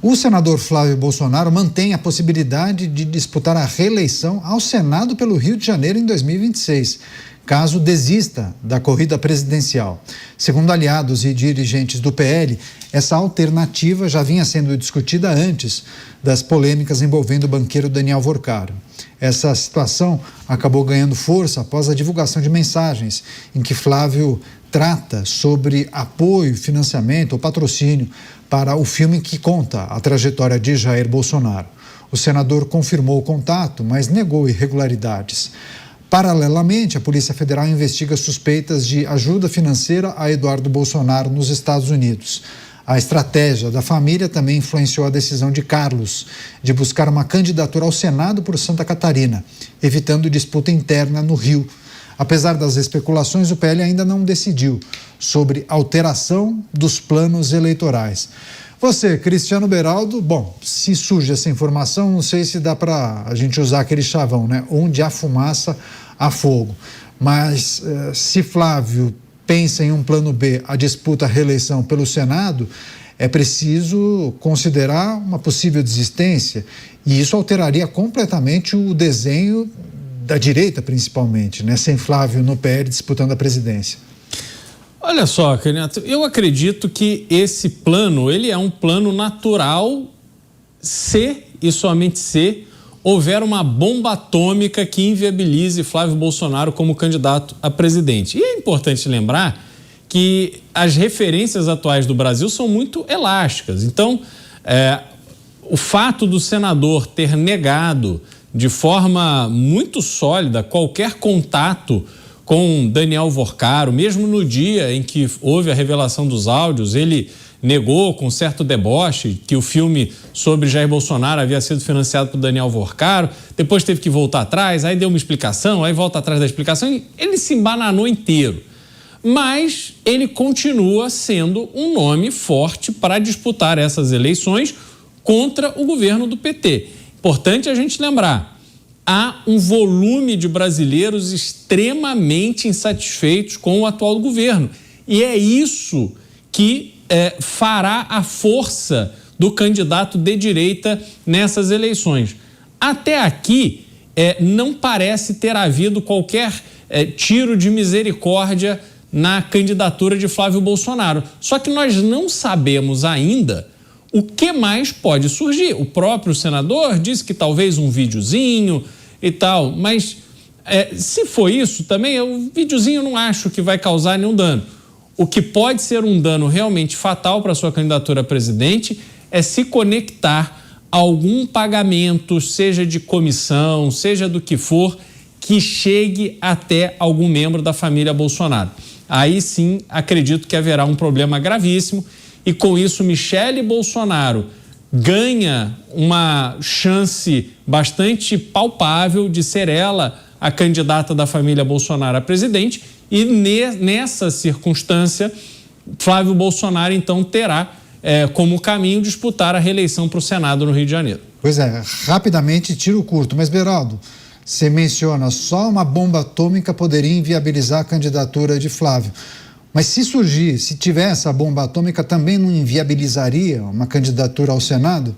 O senador Flávio Bolsonaro mantém a possibilidade de disputar a reeleição ao Senado pelo Rio de Janeiro em 2026, caso desista da corrida presidencial. Segundo aliados e dirigentes do PL, essa alternativa já vinha sendo discutida antes das polêmicas envolvendo o banqueiro Daniel Vorcaro. Essa situação acabou ganhando força após a divulgação de mensagens em que Flávio trata sobre apoio, financiamento ou patrocínio para o filme que conta a trajetória de Jair Bolsonaro. O senador confirmou o contato, mas negou irregularidades. Paralelamente, a Polícia Federal investiga suspeitas de ajuda financeira a Eduardo Bolsonaro nos Estados Unidos. A estratégia da família também influenciou a decisão de Carlos de buscar uma candidatura ao Senado por Santa Catarina, evitando disputa interna no Rio. Apesar das especulações, o PL ainda não decidiu sobre alteração dos planos eleitorais. Você, Cristiano Beraldo, bom, se surge essa informação, não sei se dá para a gente usar aquele chavão, né? Onde há fumaça, há fogo. Mas se Flávio pensa em um plano B, a disputa à reeleição pelo Senado, é preciso considerar uma possível desistência, e isso alteraria completamente o desenho da direita, principalmente, né? Sem Flávio no PL disputando a presidência. Olha só, Renato, eu acredito que esse plano, ele é um plano natural se e somente se houver uma bomba atômica que inviabilize Flávio Bolsonaro como candidato a presidente. E é importante lembrar que as referências atuais do Brasil são muito elásticas. Então, o fato do senador ter negado de forma muito sólida qualquer contato com Daniel Vorcaro, mesmo no dia em que houve a revelação dos áudios, ele negou com certo deboche que o filme sobre Jair Bolsonaro havia sido financiado por Daniel Vorcaro, depois teve que voltar atrás, aí deu uma explicação, aí volta atrás da explicação e ele se embananou inteiro. Mas ele continua sendo um nome forte para disputar essas eleições contra o governo do PT. Importante a gente lembrar, há um volume de brasileiros extremamente insatisfeitos com o atual governo. E é isso que fará a força do candidato de direita nessas eleições. Até aqui, não parece ter havido qualquer tiro de misericórdia na candidatura de Flávio Bolsonaro. Só que nós não sabemos ainda o que mais pode surgir. O próprio senador disse que talvez um videozinho e tal, mas se for isso também, o videozinho eu não acho que vai causar nenhum dano. O que pode ser um dano realmente fatal para a sua candidatura a presidente é se conectar a algum pagamento, seja de comissão, seja do que for, que chegue até algum membro da família Bolsonaro. Aí sim, acredito que haverá um problema gravíssimo e com isso Michele Bolsonaro ganha uma chance bastante palpável de ser ela a candidata da família Bolsonaro a presidente e nessa circunstância Flávio Bolsonaro então terá como caminho disputar a reeleição para o Senado no Rio de Janeiro. Pois é, rapidamente tiro curto, mas Beraldo, você menciona só uma bomba atômica poderia inviabilizar a candidatura de Flávio. Mas se surgir, se tiver essa bomba atômica, também não inviabilizaria uma candidatura ao Senado?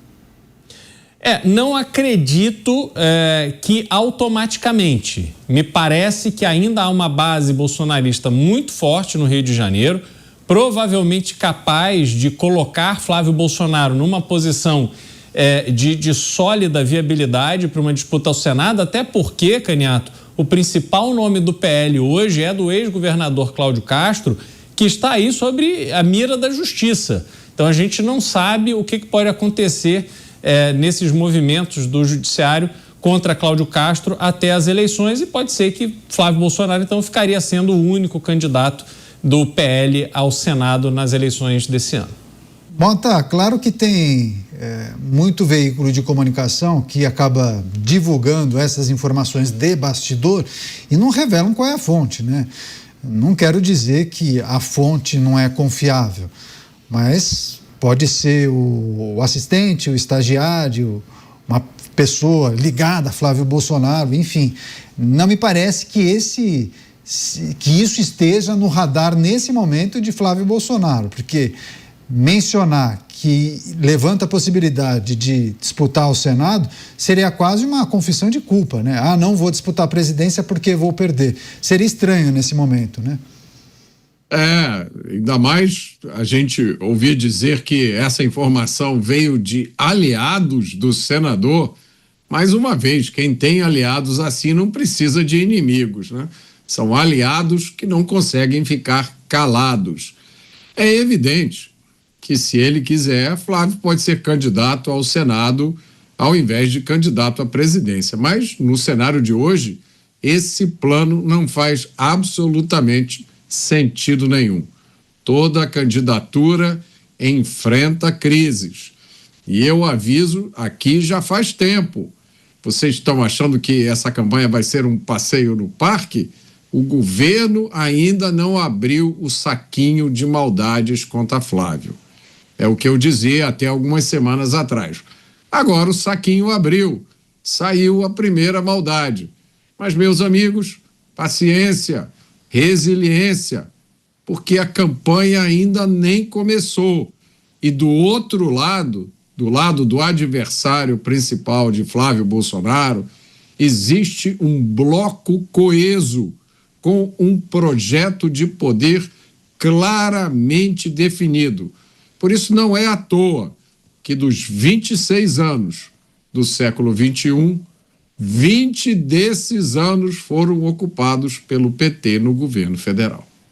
Não acredito que automaticamente. Me parece que ainda há uma base bolsonarista muito forte no Rio de Janeiro, provavelmente capaz de colocar Flávio Bolsonaro numa posição de sólida viabilidade para uma disputa ao Senado, até porque, Caniato, o principal nome do PL hoje é do ex-governador Cláudio Castro, que está aí sobre a mira da justiça. Então a gente não sabe o que pode acontecer nesses movimentos do judiciário contra Cláudio Castro até as eleições e pode ser que Flávio Bolsonaro então ficaria sendo o único candidato do PL ao Senado nas eleições desse ano. Bom, tá, claro que tem muito veículo de comunicação que acaba divulgando essas informações de bastidor e não revelam qual é a fonte, né? Não quero dizer que a fonte não é confiável, mas pode ser o assistente, o estagiário, uma pessoa ligada a Flávio Bolsonaro, enfim. Não me parece que isso esteja no radar nesse momento de Flávio Bolsonaro, porque mencionar que levanta a possibilidade de disputar o Senado, seria quase uma confissão de culpa, né? Ah, não vou disputar a presidência porque vou perder. Seria estranho nesse momento, né? Ainda mais a gente ouvir dizer que essa informação veio de aliados do senador. Mais uma vez, quem tem aliados assim não precisa de inimigos, né? São aliados que não conseguem ficar calados. É evidente que, se ele quiser, Flávio pode ser candidato ao Senado ao invés de candidato à presidência. Mas, no cenário de hoje, esse plano não faz absolutamente sentido nenhum. Toda candidatura enfrenta crises. E eu aviso aqui já faz tempo. Vocês estão achando que essa campanha vai ser um passeio no parque? O governo ainda não abriu o saquinho de maldades contra Flávio. É o que eu dizia até algumas semanas atrás. Agora o saquinho abriu, saiu a primeira maldade. Mas, meus amigos, paciência, resiliência, porque a campanha ainda nem começou. E do outro lado, do lado do adversário principal de Flávio Bolsonaro, existe um bloco coeso, com um projeto de poder claramente definido. Por isso não é à toa que dos 26 anos do século XXI, 20 desses anos foram ocupados pelo PT no governo federal.